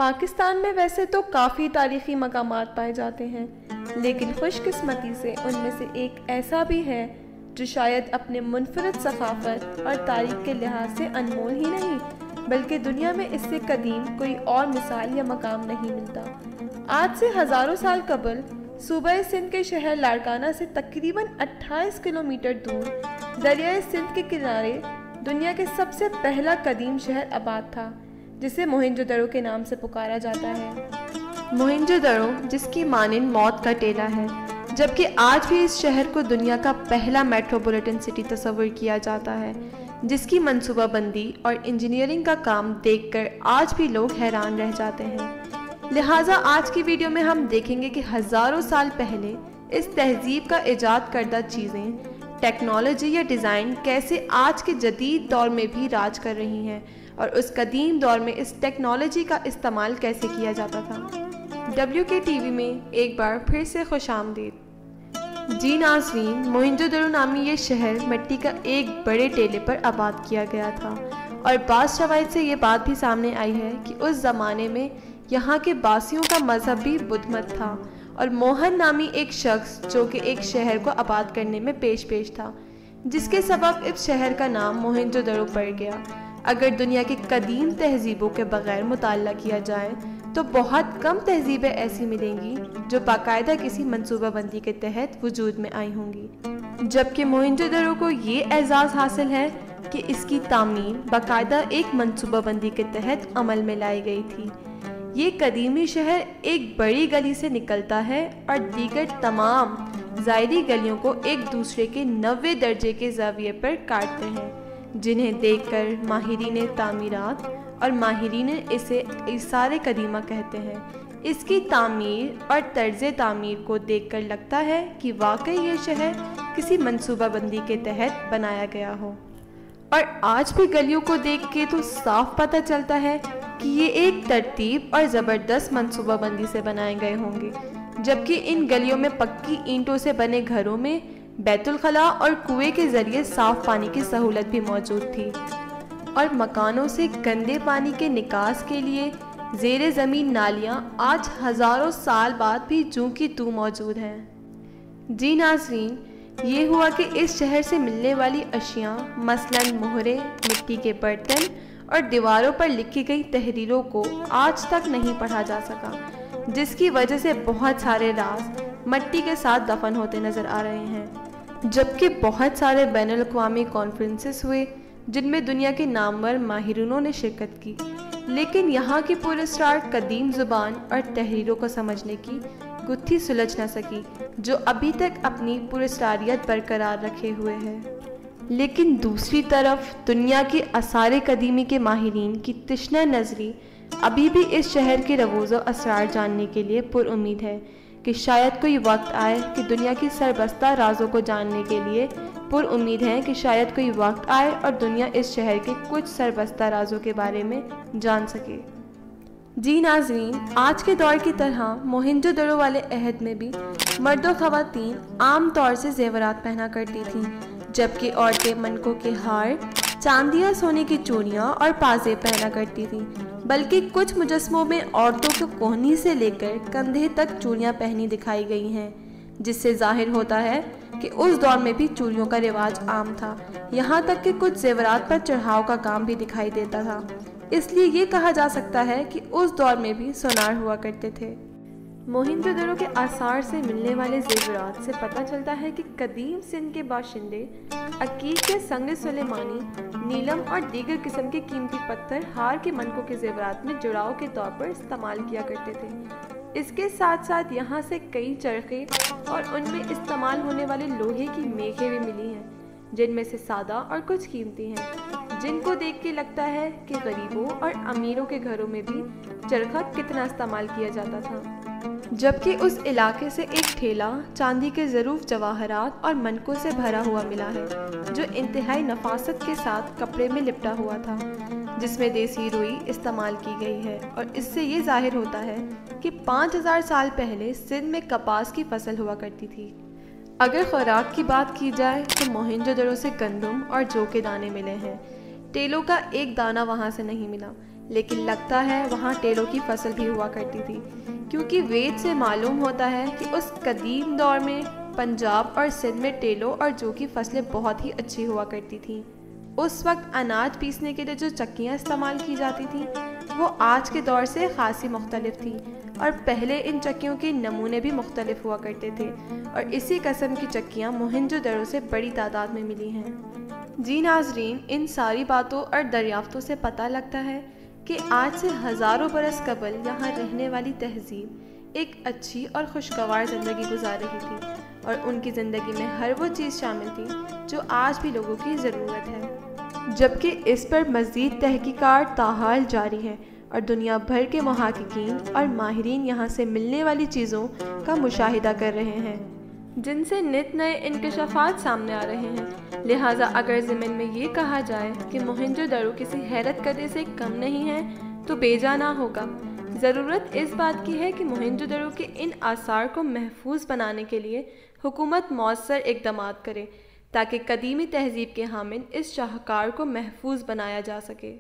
پاکستان میں ویسے تو کافی تاریخی مقامات پائے جاتے ہیں، لیکن خوش قسمتی سے ان میں سے ایک ایسا بھی ہے جو شاید اپنے منفرد ثقافت اور تاریخ کے لحاظ سے انمول ہی نہیں بلکہ دنیا میں اس سے قدیم کوئی اور مثال یا مقام نہیں ملتا۔ آج سے ہزاروں سال قبل صوبہ سندھ کے شہر لاڑکانہ سے تقریباً 28 کلومیٹر دور دریائے سندھ کے کنارے دنیا کے سب سے پہلا قدیم شہر آباد تھا، جسے موہنجو دڑو کے نام سے پکارا جاتا ہے۔ موہنجو دڑو جس کی مانند موت کا ٹیلا ہے، جبکہ آج بھی اس شہر کو دنیا کا پہلا میٹروپولیٹن سٹی تصور کیا جاتا ہے، جس کی منصوبہ بندی اور انجینئرنگ کا کام دیکھ کر آج بھی لوگ حیران رہ جاتے ہیں۔ لہٰذا آج کی ویڈیو میں ہم دیکھیں گے کہ ہزاروں سال پہلے اس تہذیب کا ایجاد کردہ چیزیں، ٹیکنالوجی یا ڈیزائن کیسے آج کے جدید دور میں بھی راج کر رہی ہیں اور اس قدیم دور میں اس ٹیکنالوجی کا استعمال کیسے کیا جاتا تھا۔ WKTV میں ایک بار پھر سے خوش آمدید۔ جی ناظرین، موہنجو دڑو نامی یہ شہر مٹی کا ایک بڑے ٹیلے پر آباد کیا گیا تھا، اور بعض شواہد سے یہ بات بھی سامنے آئی ہے کہ اس زمانے میں یہاں کے باسیوں کا مذہب بھی بدھ مت تھا، اور موہن نامی ایک شخص جو کہ ایک شہر کو آباد کرنے میں پیش تھا، جس کے سبب اس شہر کا نام موہنجو دڑو پڑ گیا۔ اگر دنیا کی قدیم تہذیبوں کے بغیر مطالعہ کیا جائے تو بہت کم تہذیبیں ایسی ملیں گی جو باقاعدہ کسی منصوبہ بندی کے تحت وجود میں آئی ہوں گی، جبکہ موہنجو دڑو کو یہ اعزاز حاصل ہے کہ اس کی تعمیر باقاعدہ ایک منصوبہ بندی کے تحت عمل میں لائی گئی تھی۔ یہ قدیمی شہر ایک بڑی گلی سے نکلتا ہے اور دیگر تمام ظاہری گلیوں کو ایک دوسرے کے 90 درجے کے زاویے پر کاٹتے ہیں، جنہیں دیکھ کر ماہرین تعمیرات اور ماہرین اسے آثار قدیمہ کہتے ہیں۔ اس کی تعمیر اور طرز تعمیر کو دیکھ کر لگتا ہے کہ واقعی یہ شہر کسی منصوبہ بندی کے تحت بنایا گیا ہو، اور آج بھی گلیوں کو دیکھ کے تو صاف پتہ چلتا ہے کہ یہ ایک ترتیب اور زبردست منصوبہ بندی سے بنائے گئے ہوں گے، جبکہ ان گلیوں میں پکی اینٹوں سے بنے گھروں میں بیت الخلاء اور کنویں کے ذریعے صاف پانی کی سہولت بھی موجود تھی، اور مکانوں سے گندے پانی کے نکاس کے لیے زیر زمین نالیاں آج ہزاروں سال بعد بھی جوں کی توں موجود ہیں۔ جی ناظرین، یہ ہوا کہ اس شہر سے ملنے والی اشیاء مثلاً مہرے، مٹی کے برتن اور دیواروں پر لکھی گئی تحریروں کو آج تک نہیں پڑھا جا سکا، جس کی وجہ سے بہت سارے راز مٹی کے ساتھ دفن ہوتے نظر آ رہے ہیں، جبکہ بہت سارے بین الاقوامی کانفرنسز ہوئے جن میں دنیا کے نامور ماہرینوں نے شرکت کی، لیکن یہاں کی پراسرار قدیم زبان اور تحریروں کو سمجھنے کی گتھی سلجھ نہ سکی، جو ابھی تک اپنی پراسراریت برقرار رکھے ہوئے ہے۔ لیکن دوسری طرف دنیا کے آثار قدیمی کے ماہرین کی تشنہ نظری ابھی بھی اس شہر کے رموز و اسرار جاننے کے لیے پر امید ہے کہ شاید کوئی وقت آئے کہ دنیا کی سربستہ رازوں کو جاننے کے لیے پر امید ہے کہ شاید کوئی وقت آئے اور دنیا اس شہر کے کچھ سربستہ رازوں کے بارے میں جان سکے۔ جی ناظرین، آج کے دور کی طرح موہنجو دڑو والے عہد میں بھی مرد و خواتین عام طور سے زیورات پہنا کرتی تھیں، جبکہ عورتیں منکوں کے ہار، چاندیاں، سونے کی چوڑیاں اور پازے پہنا کرتی تھیں، بلکہ کچھ مجسموں میں عورتوں کو کوہنی سے لے کر کندھے تک چوڑیاں پہنی دکھائی گئی ہیں، جس سے ظاہر ہوتا ہے کہ اس دور میں بھی چوڑیوں کا رواج عام تھا، یہاں تک کہ کچھ زیورات پر چڑھاؤ کا کام بھی دکھائی دیتا تھا۔ اس لیے یہ کہا جا سکتا ہے کہ اس دور میں بھی سونار ہوا کرتے تھے۔ موہنجو دڑو کے آثار سے ملنے والے زیورات سے پتہ چلتا ہے کہ قدیم سندھ کے باشندے عقیق یا سنگ سلیمانی، نیلم اور دیگر قسم کے قیمتی پتھر ہار کے منکوں کے زیورات میں جڑاؤ کے طور پر استعمال کیا کرتے تھے۔ اس کے ساتھ ساتھ یہاں سے کئی چرخے اور ان میں استعمال ہونے والے لوہے کی میخیں بھی ملی ہیں، جن میں سے سادہ اور کچھ قیمتی ہیں، جن کو دیکھ کے لگتا ہے کہ غریبوں اور امیروں کے گھروں میں بھی چرخہ کتنا استعمال کیا جاتا تھا۔ جبکہ اس علاقے سے ایک ٹھیلا چاندی کے ظروف جواہرات اور منکوں سے بھرا ہوا ملا ہے، جو انتہائی نفاست کے ساتھ کپڑے میں لپٹا ہوا تھا، جس میں دیسی روئی استعمال کی گئی ہے، اور اس سے یہ ظاہر ہوتا ہے کہ 5000 سال پہلے سندھ میں کپاس کی فصل ہوا کرتی تھی۔ اگر خوراک کی بات کی جائے تو موہنجو دڑو سے گندم اور جو کے دانے ملے ہیں، ٹیلوں کا ایک دانہ وہاں سے نہیں ملا، لیکن لگتا ہے وہاں ٹیلوں کی فصل بھی ہوا کرتی تھی، کیونکہ وید سے معلوم ہوتا ہے کہ اس قدیم دور میں پنجاب اور سندھ میں ٹیلوں اور جو کی فصلیں بہت ہی اچھی ہوا کرتی تھیں۔ اس وقت اناج پیسنے کے لیے جو چکیاں استعمال کی جاتی تھیں وہ آج کے دور سے خاصی مختلف تھیں، اور پہلے ان چکیوں کے نمونے بھی مختلف ہوا کرتے تھے، اور اسی قسم کی چکیاں موہنجو دڑو سے بڑی تعداد میں ملی ہیں۔ جی ناظرین، ان ساری باتوں اور دریافتوں سے پتہ لگتا ہے کہ آج سے ہزاروں برس قبل یہاں رہنے والی تہذیب ایک اچھی اور خوشگوار زندگی گزار رہی تھی، اور ان کی زندگی میں ہر وہ چیز شامل تھی جو آج بھی لوگوں کی ضرورت ہے، جبکہ اس پر مزید تحقیقات تاحال جاری ہیں، اور دنیا بھر کے محققین اور ماہرین یہاں سے ملنے والی چیزوں کا مشاہدہ کر رہے ہیں، جن سے نت نئے انکشافات سامنے آ رہے ہیں۔ لہٰذا اگر ضمن میں یہ کہا جائے کہ موہنجو دڑو کسی حیرت کرنے سے کم نہیں ہے تو بے جا نہ ہوگا۔ ضرورت اس بات کی ہے کہ موہنجو دڑو کے ان آثار کو محفوظ بنانے کے لیے حکومت مؤثر اقدامات کرے، تاکہ قدیمی تہذیب کے حامل اس شاہکار کو محفوظ بنایا جا سکے۔